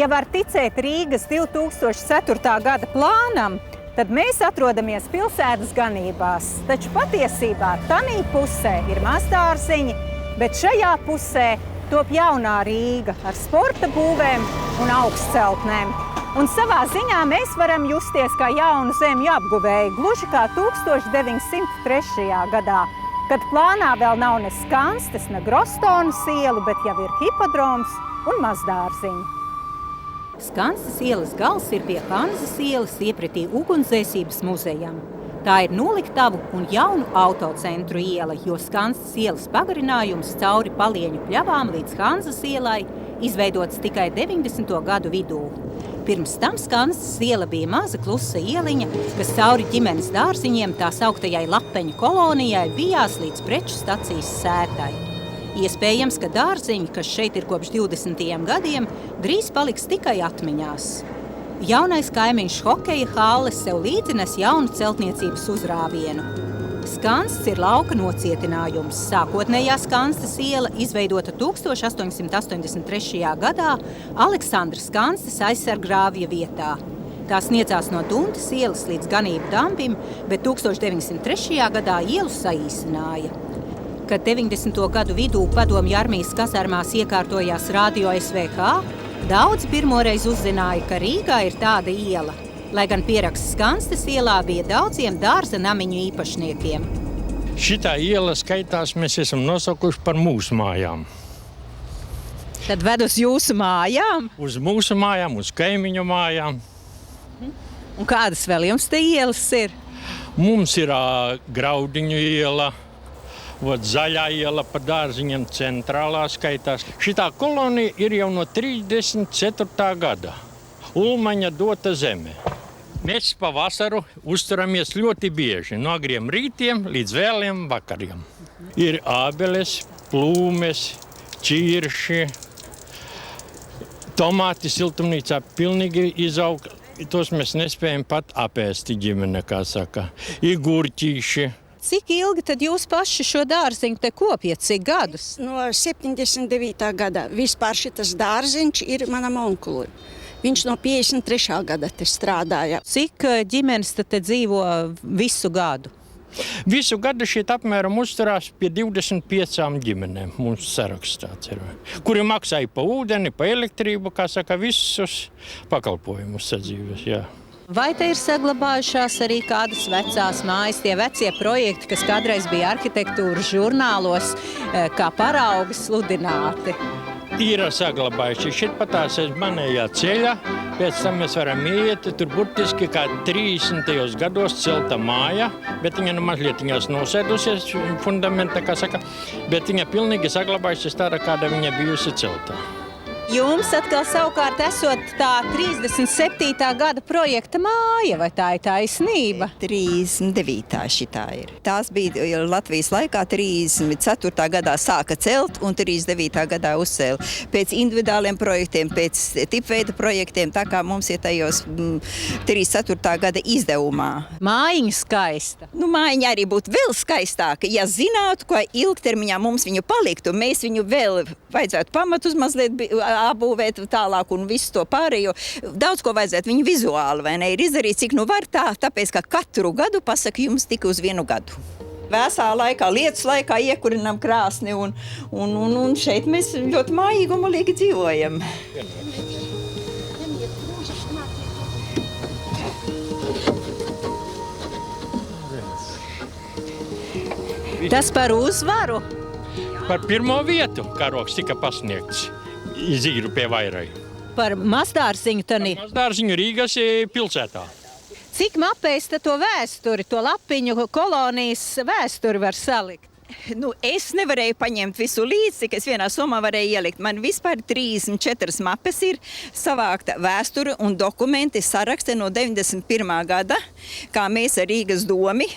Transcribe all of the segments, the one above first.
Ja var ticēt Rīgas 2004. Gada plānam, tad mēs atrodamies pilsētas ganībās. Taču patiesībā tanī pusē ir mazdārziņi, bet šajā pusē top jaunā Rīga ar sporta būvēm un augstceltnēm. Un savā ziņā mēs varam justies kā jaunu zemju apguvēji, gluži kā 1903. Gadā, kad plānā vēl nav ne Skanstes, ne Grostonas ielu, bet jau ir hipodroms un mazdārziņi. Skanstes ielas gals ir pie Kanzas ielas iepretī Ugunsdzēsības muzejam. Tā ir noliktavu un jaunu autocentru iela, jo Skanstes ielas pagarinājums cauri Palieņu pļavām līdz Hanzas ielai izveidots tikai 90. gadu vidū. Pirms tam Skanstes iela bija maza klusa ieliņa, kas cauri ģimenes dārziņiem tā sauktajai Lapeņu kolonijai vijās līdz preču stacijas sētai. Iespējams, ka dārziņi, kas šeit ir kopš 20. gadiem, drīz paliks tikai atmiņās. Jaunais kaimiņš hokeja halle sev līdzines jaunu celtniecības uzrāvienu. Skanstes ir lauka nocietinājums. Sākotnējā Skanstes iela izveidota 1883. gadā Aleksandra Skanstes aizsarggrāvja vietā. Tā sniedzās no Duntas ielas līdz Ganību dambim, bet 1903. gadā ielu saīsināja. Kad 90. gadu vidū Padomju armijas kasarmās iekārtojās radio SVK, daudzi pirmoreiz uzzināja, ka Rīgā ir tāda iela, lai gan pieraksts Skanstes ielā bija daudziem dārza namiņu īpašniekiem. Šitā iela skaitās mēs esam nosaukuši par mūsu mājām. Tad ved uz jūsu mājām? Uz mūsu mājām, uz kaimiņu mājām. Un kādas vēl jums te ielas ir? Mums ir Graudiņu iela, Zaļā iela pa dārziņiem centrālā skaitās. Šitā kolonija ir jau no 34. gada. Ulmaņa dota zeme. Mēs pa vasaru uzturamies ļoti bieži, no agriem rītiem līdz vēliem vakariem. Ir ābeles, plūmes, čirši, tomāti siltumnīcā pilnīgi izaug. Tos mēs nespējam pat apēst ģimene, kā saka. Ir gurķīši. Cik ilgi tad jūs paši šo dārziņu te kopjat, cik gadus? No 79. gada. Vispār šitas dārziņš ir manam onkulim. Viņš no 53. gada te strādāja. Cik ģimenes te dzīvo visu gadu? Visu gadu šeit apmēram uzturās pie 25 ģimenēm mums sarakstāts ir. Kuri maksāja pa ūdeni, pa elektrību, kā saka, visus pakalpojumus sadzīves, jā. Vai te ir saglabājušās arī kādas vecās mājas, tie vecie projekti, kas kādreiz bija arhitektūras žurnālos, kā paraugi sludināti? Ir saglabājuši. Šeit patās aiz manējā ceļa, pēc tam mēs varam iet, tur burtiski kā 30. gados celta māja, bet viņa mazliet nosēdusies fundamenta, kā saka, bet viņa pilnīgi saglabājusies tāda, kāda viņa bijusi celta. Jums atkal savukārt esot tā 37. gada projekta māja, vai tā ir taisnība? 39. šitā ir. Tās bija Latvijas laikā 34. gadā sāka celt un 39. gadā uzcēla. Pēc individuāliem projektiem, pēc tipveida projektiem, tā kā mums ir tajos 34. gada izdevumā. Mājiņa skaista. Mājiņa arī būtu vēl skaistāka, ja zinātu, ko ilgtermiņā mums viņu paliktu. Mēs viņu vēl vajadzētu pamatus mazliet apbūvēt tālāk un visu to pārējo. Daudz ko vajadzētu viņu vizuāli, vai ne, ir izdarīt, cik nu var tā, tāpēc, ka katru gadu pasaka jums tikai uz vienu gadu. Vēsā laikā, lietus laikā iekurinām krāsni un šeit mēs ļoti mājīgi un malīgi dzīvojam. Tas par uzvaru? Par pirmo vietu karogs tika pasniegts Zīru pie Vairai. Par mazdārziņu tani? Par mazdārziņu Rīgas pilsētā. Cik mapēs to vēsturi, to Lapiņu kolonijas vēsturi var salikt? Es nevarēju paņemt visu līdzi, kas vienā somā varēja ielikt. Man vispār 34 mapes ir savākta vēsture un dokumenti sarakste no 91. gada, kā mēs ar Rīgas domi,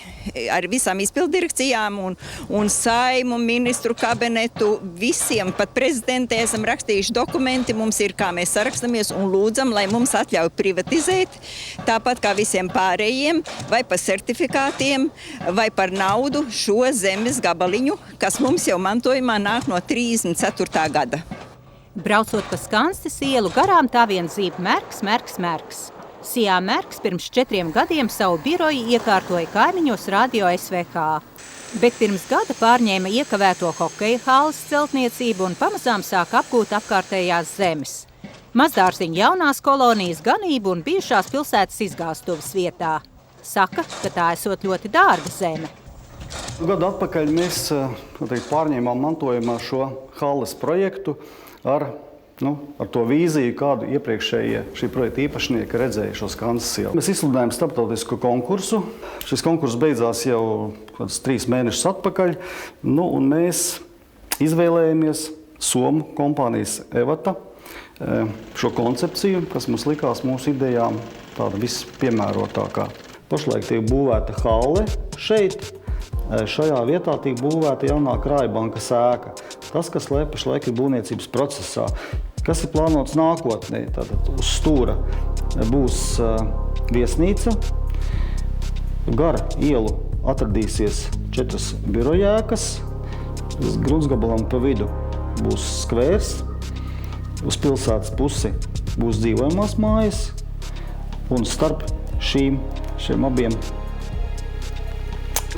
ar visām izpildirekcijām un saimu, ministru kabinetu, visiem, pat prezidentē esam rakstījuši dokumenti, mums ir, kā mēs sarakstamies un lūdzam, lai mums atļauj privatizēt, tāpat kā visiem pārējiem, vai par certifikātiem, vai par naudu šo zemes gabaliņu, kas mums jau mantojumā nāk no 34. gada. Braucot pa Skanstes ielu, garām tā vien zīb Merks. Sijā Merks pirms 4 gadiem savu biroju iekārtoja kaimiņos Radio SVK. Bet pirms gada pārņēma iekavēto hokeja halles celtniecību un pamazām sāk apgūt apkārtējās zemes. Mazdārziņa jaunās kolonijas ganību un bijušās pilsētas izgāstuves vietā. Saka, ka tā esot ļoti dārga zeme. Gadu atpakaļ mēs pārņēmām mantojumā šo halles projektu ar to vīziju, kādu iepriekšējie šī projekta īpašnieki redzēja šo Skanstes ielu. Mēs izsludinājām starptautisku konkursu. Šis konkurss beidzās jau 3 mēnešus atpakaļ. Un mēs izvēlējāmies somu kompānijas Evata šo koncepciju, kas mums likās mūsu idejām tāda vispiemērotākā. Pašlaik tiek būvēta halle šeit. Šajā vietā tiek būvēta jaunā Krājbankas ēka. Tas, kas pašlaik ir būvniecības procesā, kas ir plānots nākotnē, tātad uz stūra būs viesnīca. Gar ielu atradīsies 4 birojēkas. Gruntsgabalam pa vidu būs skvērs. Uz pilsētas pusi būs dzīvojamās mājas. Un starp šiem abiem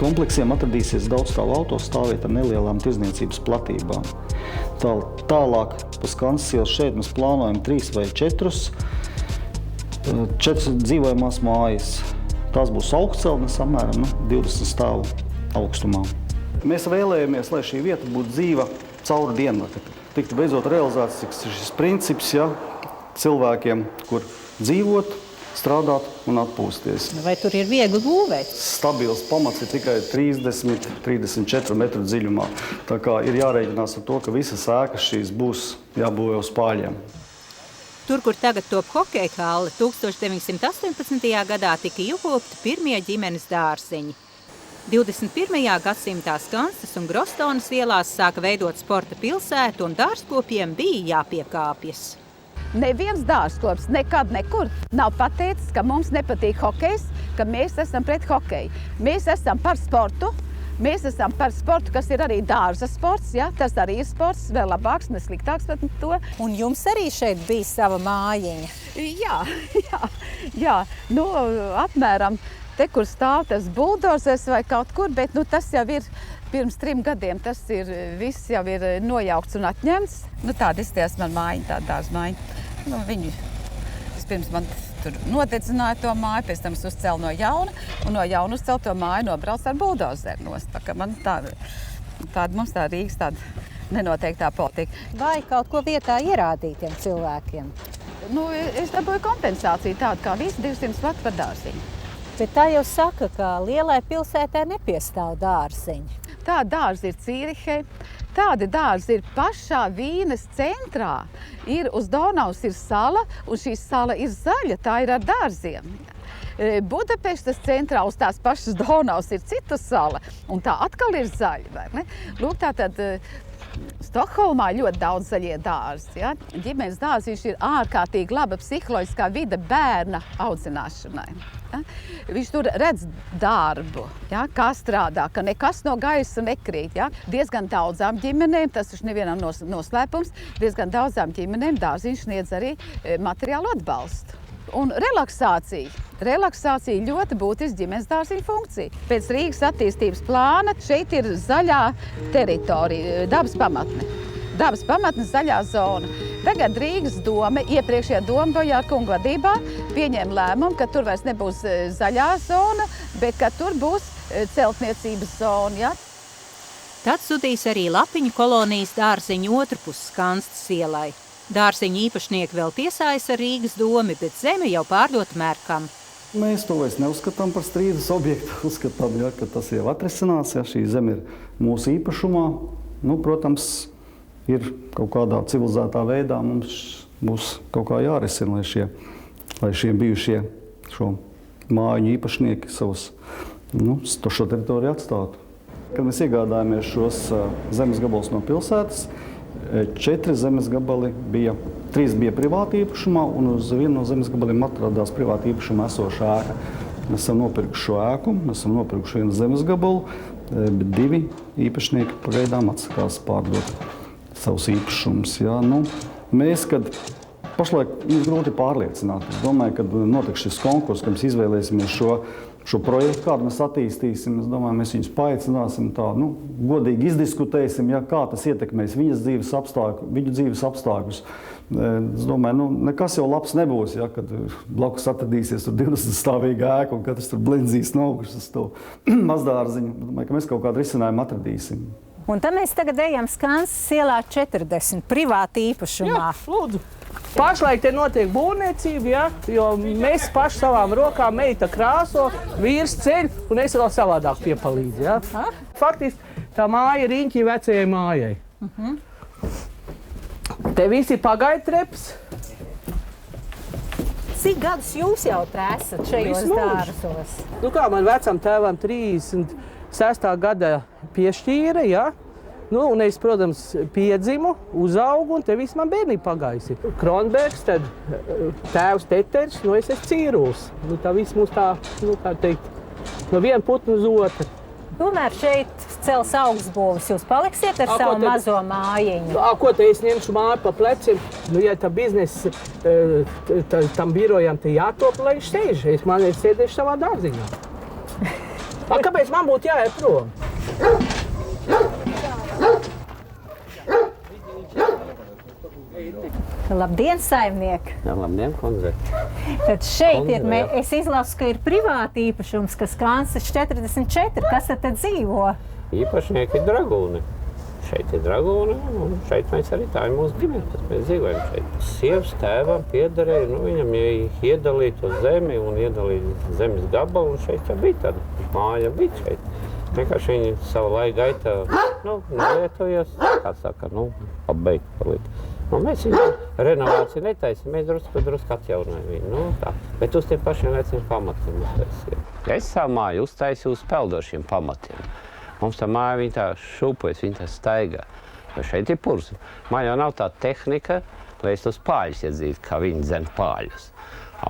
kompleksiem atradīsies daudzstāvu autostāvvieta ar nelielām tirdzniecības platībām. Tālāk pa Skanstes ielu šeit mēs plānojam 3 vai 4 dzīvojamās mājas. Tās būs augstceltnes apmēram 20 stāvu augstumā. Mēs vēlējamies, lai šī vieta būtu dzīva cauri dienvakti. Tiktu beidzot realizēts šis princips, cilvēkiem, kur dzīvot, strādāt un atpūsties. Vai tur ir viegli būvēt? Stabils pamats ir tikai 30–34 metru dziļumā. Tā kā ir jārēķinās ar to, ka visas ēkas šīs būs jābūvē uz pāļiem. Tur, kur tagad top hokeja halle, 1918. gadā tika iekopti pirmie ģimenes dārziņi. 21. gadsimtā Skanstes un Grostonas ielās sāka veidot sporta pilsētu un dārzkopiem bija jāpiekāpjas. Neviens dārzkops nekad nekur nav pateicis, ka mums nepatīk hokejs, ka mēs esam pret hokeju. Mēs esam par sportu, kas ir arī dārza sports, tas arī ir sports, vēl labāks, ne sliktāks par to. Un jums arī šeit bija sava mājiņa? Jā, apmēram te, kur stāv tas buldozers vai kaut kur, bet tas jau ir pirms 3 gadiem, viss jau ir nojaukts un atņemts. Tāda izties man mājiņa, tāda dārza mājiņa. Viņi vispirms man tur nodedzināja to māju, pēc tam uzcēla no jauna, un no jauna uzcēla to māju nobrauc ar buldozeru nost. Tā kā man mums tā Rīgas tāda nenoteiktā politika. Vai kaut ko vietā ierādītiem cilvēkiem? Es dabūju kompensāciju tādu kā visi 200 vati par dārziņu. Bet tā jau saka, ka lielai pilsētai nepiestāv dārziņi. Tā dārza ir Cīrihē, tādi dārzi ir pašā Vīnes centrā. Uz Donavas ir sala, un šī sala ir zaļa, tā ir ar dārziem. Budapeštas centrā uz tās pašas Donavas ir cita sala, un tā atkal ir zaļa, vai ne? Lūk, tātad Stokholmā ļoti daudz zaļie dārzi. Ģimenes dārziņš ir ārkārtīgi laba psiholoģiskā vide bērna audzināšanai. Viņš tur redz darbu, kā strādā, ka nekas no gaisa nekrīt. Diezgan daudzām ģimenēm, tas taču nevienam noslēpums, diezgan daudzām ģimenēm dārziņš sniedz arī materiālu atbalstu. Un relaksācija. Relaksācija ļoti būtiska ģimenes dārziņa funkcija. Pēc Rīgas attīstības plāna šeit ir zaļā teritorija, dabas pamatne. Dabas pamatne, zaļā zona. Tagad Rīgas dome, iepriekšējā doma Bojāra kunga vadībā, pieņēma lēmumu, ka tur vairs nebūs zaļā zona, bet ka tur būs celtniecības zona. Tad sudīs arī Lapiņu kolonijas dārziņu otrpus Skanstes ielai. Dārziņu īpašnieki vēl tiesājas ar Rīgas domi, bet zeme jau pārdota Merkam. Mēs to vairs neuzskatām par strīdus objektu. Uzskatām, ka tas jau atrisināts, šī zeme ir mūsu īpašumā. Protams, ir kaut kādā civilizētā veidā mums būs kaut kā jārisina, lai šie bijušie šo māju īpašnieki šo teritoriju atstātu. Kad mēs iegādājāmies šos zemes gabalus no pilsētas, 4 zemes gabali bija, 3 bija privāti īpašumā, un uz vienu no zemes gabaliem atradās privāti īpašumā esoša ēka. Mēs esam nopirkuši šo ēku, mēs esam nopirkuši vienu zemes gabalu, bet 2 īpašnieki pagaidām atsakās pārdot savus īpašumus. Mēs, kad pašlaik ir grūti pārliecināt. Es domāju, ka notiks šis konkurss, kad mēs izvēlēsimies šo projektu, kādu mēs attīstīsim. Es domāju, mēs viņus paaicināsim tā, godīgi izdiskutēsim, kā tas ietekmēs viņu dzīves apstākļus. Es domāju, nekas jau labs nebūs, kad blakus atradīsies 20-stāvīga ēka un katrs tur blindzīs no augšas uz to mazdārziņu. Es domāju, ka mēs kaut kādu risinājumu atradīsim. Un tad mēs tagad ejam Skanses ielā 40, privāti īpašumā. Jā, lūdzu. Pašlaik te notiek būvniecība, jo mēs paši savām rokām meita krāso, vīrs ceļ, un es vēl savādāk piepalīdzu. Ja? Faktiski tā māja ir riņķī vecajai mājai. Te visi pagaidtreps. Cik gadus jūs jau esat šajos dārzos? Kā man vecam tēvam 36. gada piešķīra, un es, protams, piedzimu, uzaugu, un te viss man bērnība pagājusi. Kronbergs, tad tēvs Teters, es esmu Cīruls. Tā viss mums tā, kā teikt, no viena putna uz otru. Tomēr šeit cels augstbūves. Jūs paliksiet ar savu mazo mājiņu? Ko te es ņemšu māju pa pleciem? Ja tā biznesa tam birojam te jātop, lai viņš sēž. Es sēdēšu savā dārziņā. Kāpēc man būtu jāiet prom? Labdien, saimnieki! Jā, labdien, kundze! Tad šeit es izlasu, ka ir privāti īpašums, kas Skanses 44. Kas tad dzīvo? Īpašnieki ir dragūni. Šeit ir dragūni, un šeit mēs arī tā ir mūsu ģimene, mēs dzīvojam šeit. Sievas tēvam piederēja, viņam iedalīja to zemi un iedalīja zemes gabalu, un šeit jau bija tāda māja, bija šeit. Vienkārši viņi savu laiku gaitā nolietojas, kā saka, pabeigt palīt. Mēs viņu renovāciju netaisam, mēs drusku atjaunojam viņu. Bet uz tiem pašiem veciem pamatiem uztaisījām. Es savu māju uztaisīju uz peldošiem pamatiem. Mums tā māja viņa tā šūpojas, viņa tā staigā. Jo šeit ir pursa. Man jau nav tā tehnika, lai es tos pāļus iedzītu, kā viņi dzen pāļus.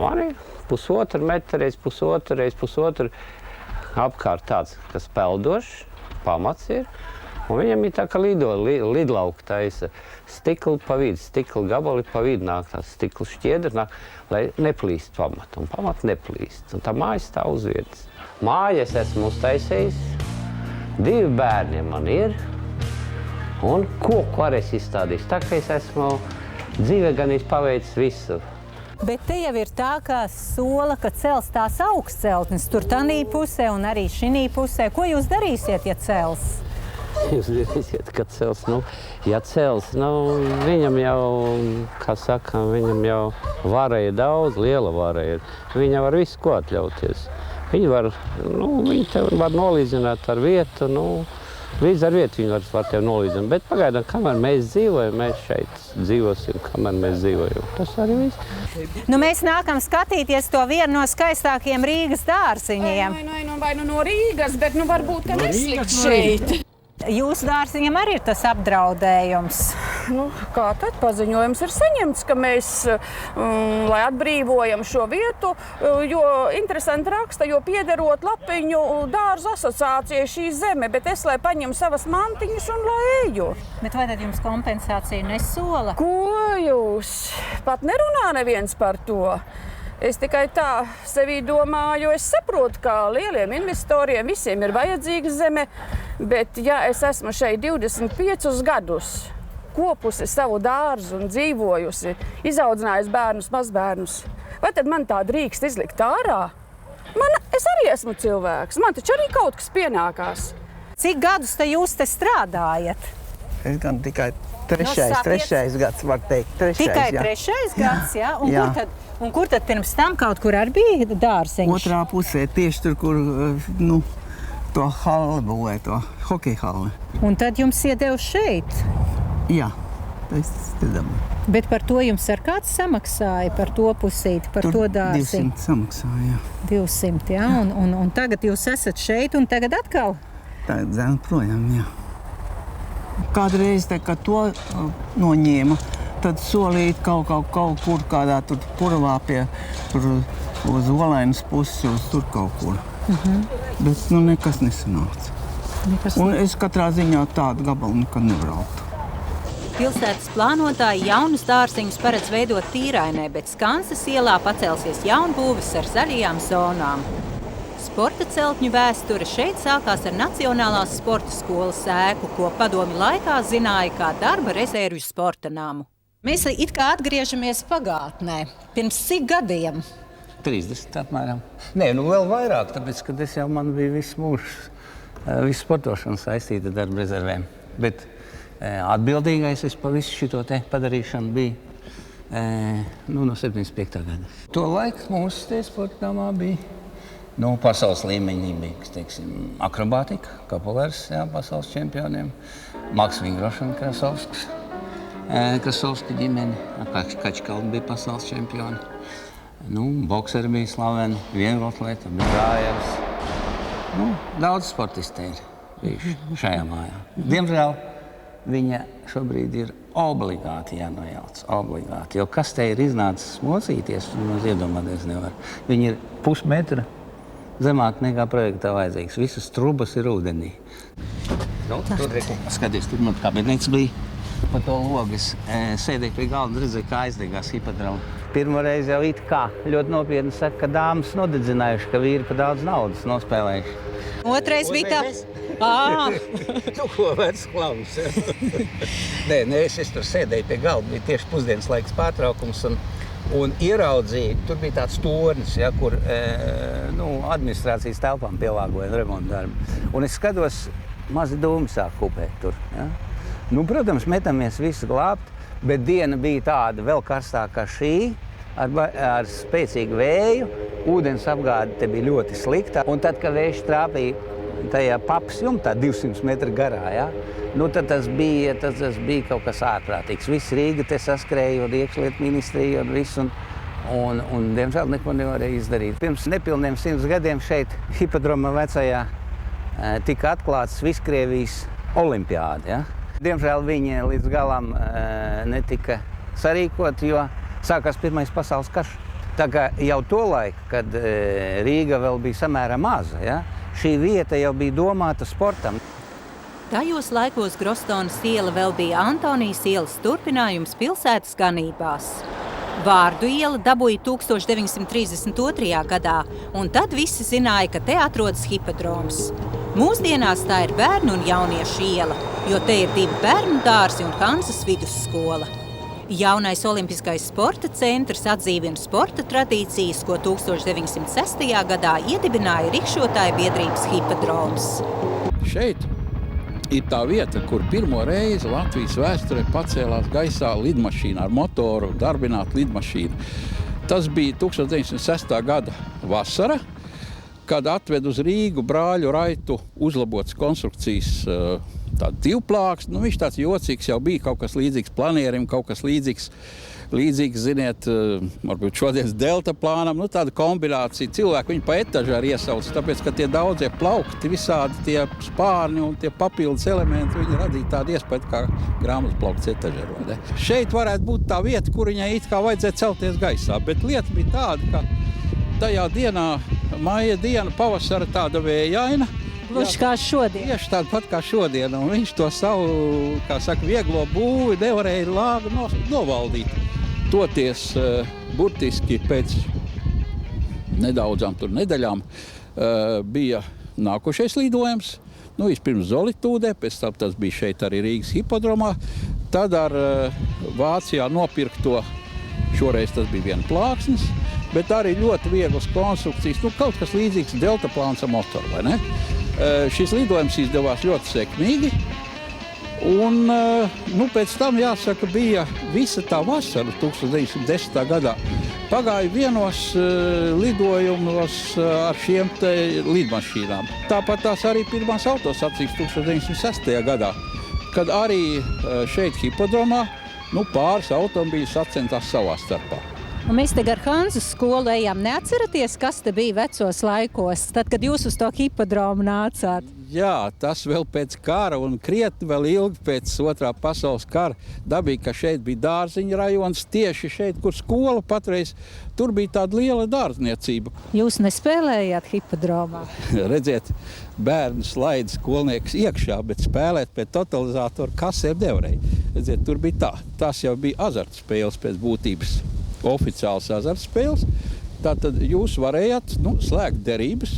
Man ir pusotru metru, reiz pusotru apkārt tāds, kas peldošs, pamats ir. Un viņam ir tā, ka lidlauka taisa stikli pa vidu, stikli gabali pa vidu nāk, tās stikli šķiedri nāk, lai neplīst pamatu. Un pamatu neplīst. Un tā māja stāv uz vietas. Māju es esmu uztaisījis, 2 bērni man ir, un koku arī es izstādīšu. Tā kā es esmu dzīvē gan paveicis visu. Bet te jau ir tā, ka sola, ka cels tās augstceltnes, tur tanī pusē un arī šinī pusē. Ko jūs darīsiet, ja cels? Jūs darīsiet, ka cels, ja cels, viņam jau, kā saka, viņam jau vara ir daudz, liela vara ir. Viņa var visu ko atļauties. Viņi var nolīdzināt ar vietu, līdz ar vietu viņi var tevi nolīdzināt. Bet pagaidām, kamēr mēs dzīvojam, mēs šeit dzīvosim, kamēr mēs dzīvojam. Tas arī viss. Mēs nākam skatīties to vienu no skaistākajiem Rīgas dārziņiem. Vai no Rīgas, bet varbūt, ka neslikt šeit. Jūsu dārziņam arī ir tas apdraudējums. Kā tad paziņojums ir saņemts, ka mēs, lai atbrīvojam šo vietu, jo interesanti raksta, jo piederot Lapiņu dārzu asociācijai šī zeme, bet es, lai paņemu savas mantiņas un lai eju. Bet vai tad jums kompensācija nesola? Ko jūs? Pat nerunā neviens par to. Es tikai tā sevī domāju, es saprotu, ka lieliem investoriem visiem ir vajadzīga zeme, bet ja es esmu šeit 25 gadus, kopusi savu dārzu un dzīvojusi, izaudzinājusi bērnus, mazbērnus, vai tad man tā drīkst izlikt ārā? Es arī esmu cilvēks, man taču arī kaut kas pienākās. Cik gadus te jūs te strādājat? Es gan tikai trešais gads, var teikt. Tikai trešais gads, jā? Un kur tad pirms tam kaut kur arī bija dārziņš? Otrā pusē, tieši tur, kur to halli būvēja, to hokeja halli. Un tad jums iedeva šeit? Jā, tas ir. Bet par to jums ar kāds samaksāja, par to pusīti, par to dārziņu? 200 samaksāja, jā. 200, jā? Un tagad jūs esat šeit un tagad atkal? Tagad dzēn projām, jā. Kādreiz, kad to noņēma, tad solīt kaut kur kādā tur purvā tur uz Olainas pusi, uz tur kaut kur. Bet nekas nesanāca. Un es katrā ziņā tādu gabalu nekad nebrauktu. Pilsētas plānotāji jaunus dārziņus paredz veidot Tīrainē, bet Skanses ielā pacelsies jaunbūves ar zaļajām zonām. Sporta celtņu vēsture šeit sākās ar Nacionālās sporta skolas ēku, ko padomju laikā zināja kā darba rezervju sporta namu. Mēs it kā atgriežamies pagātnē. Pirms cik gadiem? 30 apmēram. Nē, nu vēl vairāk, tāpēc, ka tas jau man bija viss mūžs, viss sportošana saistīta ar darba rezervēm. Bet atbildīgais es pa visu šito te padarīšanu bija no 75. gada. To laiku mūsu te sporta namā bija pasaules līmeņi, teiksim, akrobātika, kapolērs, jā, pasaules čempioniem, Maks Vingrošana, Krasovska ģimene, Kačkalda bija pasaules čempioni. Bokseri bija slaveni, vieglatlēta, Brājevs. Daudz sportisti ir bijuši šajā mājā. Diemžēl viņa šobrīd ir obligāti jānojauc, obligāti. Jo kas te ir iznācis mocīties, maz iedomāties nevar. Viņa ir pusmetra zemāk nekā projektā vajadzīgs. Visas trubas ir ūdenī. Skaties, tur man kabinets bija. Pa to logas sēdēju pie galda un redzēju, kā aizdegās hipodroma. Pirmo reizi jau it kā ļoti nopietni saka, ka dāmas nodedzinājuši, ka vīri pa daudz naudas nospēlējuši. Otrais bija tā. Tu ko vairs klaus? Nē, es tur sēdēju pie galda, bija tieši pusdienas laiks pārtraukums un ieraudzīju, tur bija tāds tornis, ja, kur administrācijas telpām pielāgoja remontu darbu. Un es skatos, mazi dūmi sāk kupēt tur. Ja. Protams, metamies visu glābt, bet diena bija tāda vēl karstāka kā šī, ar spēcīgu vēju. Ūdens apgāde te bija ļoti slikta. Un tad, kad vējš trāpīja tajā papas jumtā 200 metru garā, ja, tad tas bija kaut kas ārprātīgs. Viss Rīga te saskrēja, un iekšlietu ministrija, un viss. Un diemžēl neko nevarēja izdarīt. Pirms nepilniem 100 gadiem šeit hipodroma vecajā tika atklāts Viskrievijas olimpiāde. Ja. Diemžēl viņi līdz galam netika sarīkot, jo sākās Pirmais pasaules karš. Tā kā jau to laiku, kad Rīga vēl bija samērā maza, ja, šī vieta jau bija domāta sportam. Tajos laikos Grostonas iela vēl bija Antonijas ielas turpinājums pilsētas ganībās. Vārdu iela dabūja 1932. gadā, un tad visi zināja, ka te atrodas hipodroms. Mūsdienās tā ir bērnu un jauniešu iela, jo te ir 2 bērnu dārzi un Hanzas vidusskola. Jaunais Olimpiskais sporta centrs atdzīvina sporta tradīcijas, ko 1906. gadā iedibināja rikšotāju biedrības hipodroms. Šeit ir tā vieta, kur pirmo reizi Latvijas vēsturē pacēlās gaisā lidmašīna ar motoru, darbināta lidmašīna. Tas bija 1906. gada vasara, kad atved uz Rīgu brāļu Raitu uzlabotas konstrukcijas tādu divplāksni. Viņš tāds jocīgs jau bija, kaut kas līdzīgs planierim, kaut kas līdzīgs, ziniet, varbūt šodienas delta plānam, tāda kombinācija. Cilvēki viņu pa etažāri iesauc, tāpēc, ka tie daudzie plaukti, visādi tie spārņi un tie papildus elementi, viņi radīja tādu iespēju kā grāmatas plaukts etažārā. Šeit varētu būt tā vieta, kur viņai it kā vajadzēja celties gaisā, bet lieta bija tāda, ka tajā dienā, maija diena, pavasara tāda vējaina. Gluži kā šodien. Tieši tāda pat kā šodien, un viņš to savu, kā saka, vieglo būvi nevarēja lāgu novaldīt. Toties burtiski pēc nedaudzām tur nedēļām bija nākošais lidojums. Vispirms Zolitūdē, pēc tam tas bija šeit arī Rīgas hipodromā. Tad ar Vācijā nopirkto, šoreiz tas bija viena plāksnis, bet arī ļoti vieglas konstrukcijas, kaut kas līdzīgs delta plāns ar motoru, vai ne? Šis lidojums izdevās ļoti sekmīgi, un pēc tam, jāsaka, bija visa tā vasara 1910. gadā. Pagāja vienos lidojumos ar šiem te lidmašīnām. Tāpat tās arī pirmās autosacīgas 1906. gadā, kad arī šeit hipodromā pāris automobīļi sacentās savā starpā. Un mēs te ar Hanzas skolu ejam. Neatceraties, kas te bija vecos laikos, tad, kad jūs uz to hipodromu nācāt? Jā, tas vēl pēc kara un krietni vēl ilgi pēc Otrā pasaules kara dabīja, ka šeit bija dārziņa rajons, tieši šeit, kur skola patreiz, tur bija tāda liela dārzniecība. Jūs nespēlējāt hipodromā? Redziet, bērnu slaida skolnieks iekšā, bet spēlēt pie totalizātora kasēm nevarēja. Redziet, tur bija tā. Tas jau bija azartspēles pēc būtības, oficiāls azartspēles. Tātad jūs varējāt slēgt derības,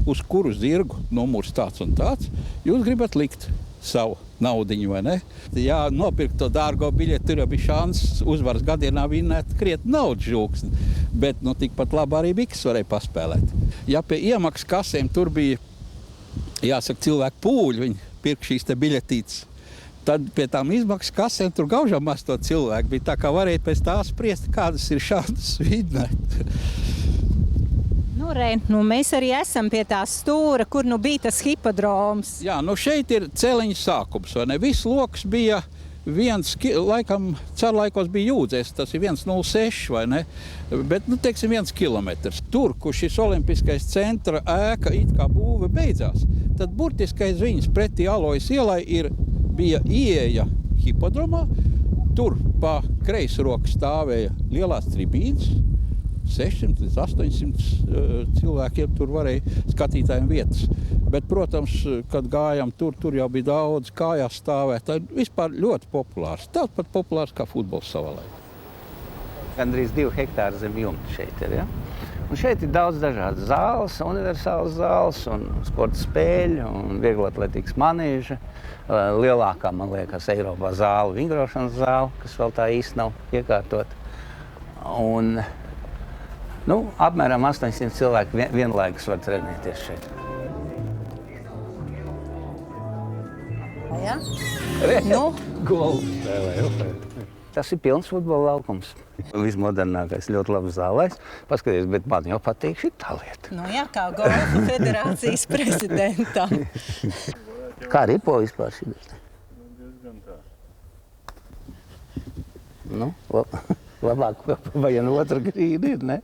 uz kuru zirgu numurs tāds un tāds. Jūs gribat likt savu naudiņu, vai ne? Jā, nopirkt to dārgo biļeti, tur jau bija šansas uzvaras gadienā vinnēt krietni naudas žūksni. Bet tikpat labi arī biks varēja paspēlēt. Ja pie iemaksas kasēm tur bija, jāsaka, cilvēku pūļi, viņi pirka šīs te biļetītes, tad pie tām izmaksas kasēm tur gaužām maz to cilvēku bija. Tā kā varēja pēc tā spriest, kādas ir šansas vinnēt. Mēs arī esam pie tā stūra, kur bija tas hipodroms. Jā, šeit ir celiņa sākums, vai ne? Viss loks bija laikam, carlaikos bija jūdzēs, tas ir 1,06, vai ne? Bet, teiksim, 1 kilometrs. Tur, kur šis olimpiskais centra ēka it kā būve beidzās, tad burtiskais viņas pretī Alojas ielai bija ieeja hipodromā. Tur pa kreisi roku stāvēja lielās tribīnes. 600 līdz 800 cilvēkiem tur varēja skatītājiem vietas. Bet, protams, kad gājām tur jau bija daudz kājās stāvēt. Tā ir vispār ļoti populārs. Tāpat populārs kā futbols savā laikā. Gandrīz 2 hektāri zem jumta šeit ir, ja? Un šeit ir daudz dažādas zāles, universālas zāles un sporta spēļu un vieglatletikas manēža. Lielākā, man liekas, Eiropā zāle, vingrošanas zāle, kas vēl tā īsti nav iekārtot. Un apmēram 800 cilvēki vienlaikus var trenēties šeit. Ja? Golfu spēlē. Tas ir pilns futbola laukums. Vismodernākais, ļoti labs zālēs. Paskaties, bet man jau patīk šitā lieta. Kā Golfa federācijas prezidentam. Kā ripo vispār šī lieta? Labāk vai otra grīda ir, ne?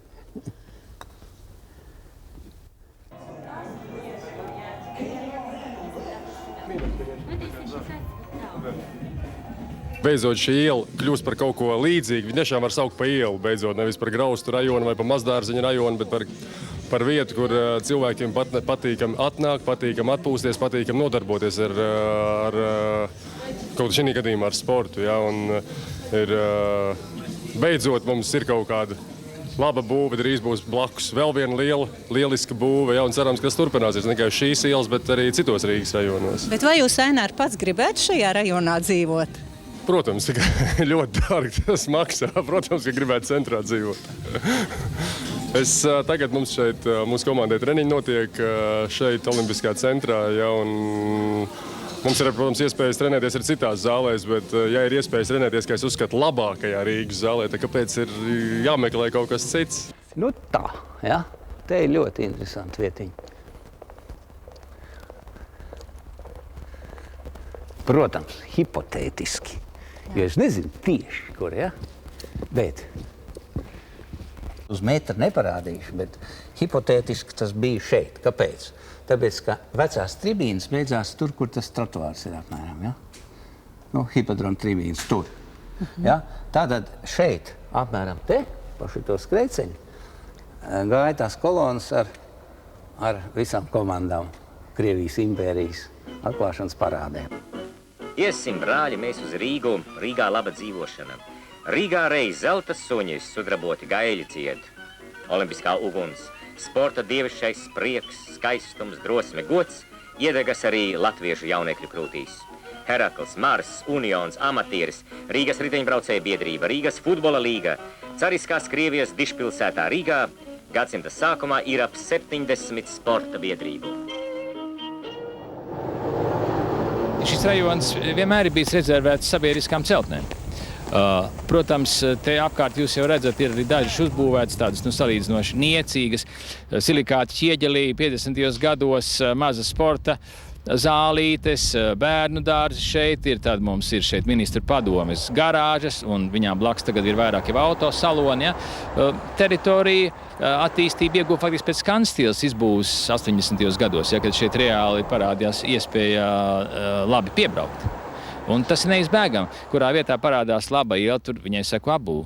Beidzot šī iela kļūst par kaut ko līdzīgu. Viņi tiešām var saukt par ielu, beidzot nevis par Graustu rajonu vai par Mazdārziņu rajonu, bet par vietu, kur cilvēkiem patīkam atnākt, patīkam atpūsties, patīkam nodarboties ar kaut šī gadījumā ar sportu. Ja? Un beidzot mums ir kaut kāda laba būve, drīz būs blakus vēl viena lieliska būve, ja? Un cerams, ka tas turpināsies ne tikai šīs ielas, bet arī citos Rīgas rajonos. Bet vai jūs, Ainār, pats gribētu šajā rajonā dzīvot? Protams, ka ļoti dārgi tas maksā. Protams, ka gribētu centrā dzīvot. Tagad mums šeit, mūsu komandai treniņi notiek šeit Olimpiskā centrā, ja, un mums ir, protams, iespējas trenēties arī citās zālēs, bet, ja ir iespējas trenēties, kā es uzskatu, labākajā Rīgas zālē, tad kāpēc ir jāmeklē kaut kas cits? Tā, ja? Te ir ļoti interesanti vietiņi. Protams, hipotētiski. Jo es nezinu tieši, kur, ja? Bet uz metra neparādīšu, bet hipotētiski tas bija šeit. Kāpēc? Tāpēc, ka vecās tribīnes beidzās tur, kur tas trotuārs ir apmēram, ja? Hipodroma tribīnes tur. Ja? Tātad šeit, apmēram te, pa šito skrejceļu, gāja tās kolonas ar visām komandām Krievijas impērijas atklāšanas parādēm. Iesim, brāļi, mēs uz Rīgu, Rīgā laba dzīvošana. Rīgā reiz zelta suņis sudraboti gaļi cied. Olimpiskā uguns, sporta dievišķais prieks, skaistums, drosme, gods iedegas arī latviešu jaunekļu krūtīs. Herakls, Mars, Unions, amatieris, Rīgas riteņbraucēju biedrība, Rīgas futbola līga, cariskās Krievijas dišpilsētā Rīgā gadsimta sākumā ir ap 70 sporta biedrību. Šis rajons vienmēr ir bijis rezervēts sabiedriskām celtnēm. Protams, te apkārt jūs jau redzat, ir arī dažas uzbūvētas tādas salīdzinoši niecīgas. Silikāta ķieģelī 50. gados maza sporta zālītes, bērnu dārzi šeit ir. Tad mums ir šeit ministra padomes garāžas, un viņām blakus tagad ir vairāk jau autosaloni. Ja? Teritorija attīstība ieguva faktiski pēc Skanstils izbūves 80. gados, ja, kad šeit reāli parādījās iespēja labi piebraukt. Un tas ir neizbēgami. Kurā vietā parādās laba iela, tur viņai sako apbūve.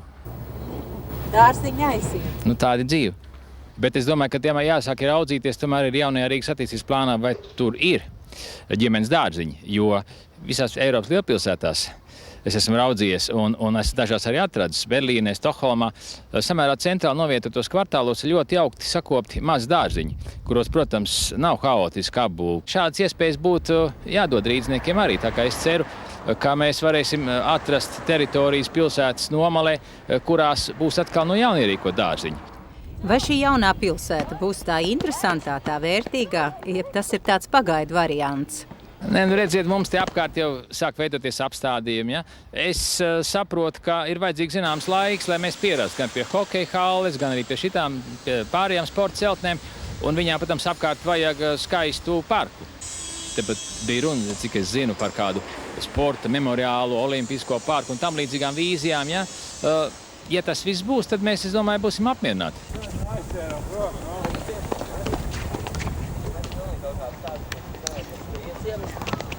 Dārziņa aiziet. Tāda ir dzīve. Bet es domāju, ka tiem jāsāk ir raudzīties tomēr ir jaunajā Rīgas attīstības plānā, vai tur ir ģimenes dārziņi, jo visās Eiropas lielpilsētās es esmu raudzījies un esmu dažās arī atradis Berlīnē, Stokholmā, samērā centrāli novietotos kvartālos ļoti jaukti sakopti mazi dārziņi, kuros, protams, nav haotiski apbūve. Šādas iespējas būtu jādod rīdzniekiem arī, tā kā es ceru, kā mēs varēsim atrast teritorijas pilsētas nomalē, kurās būs atkal no jauna ierīkot dārziņi. Vai šī jaunā pilsēta būs tā interesantā, tā vērtīgā, ja tas ir tāds pagaidu variants? Nē, nu redziet, mums te apkārt jau sāk veidoties apstādījumi. Ja? Es saprotu, ka ir vajadzīgs zināms laiks, lai mēs pierastu gan pie hokeja halles, gan arī pie šitām pārējām sporta celtnēm. Un viņām, protams, apkārt vajag skaistu parku. Tepat bija runa, cik es zinu, par kādu sporta memoriālu, olimpisko parku un tam līdzīgām vīzijām. Ja? Ja tas viss būs, tad mēs, es domāju, būsim apmierināti.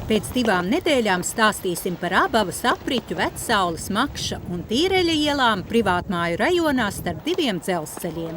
Pēc 2 nedēļām stāstīsim par Ābavas apriķu, Vecsaules, Makša un Tīreļa ielām privātmāju rajonā starp 2 dzelzceļiem.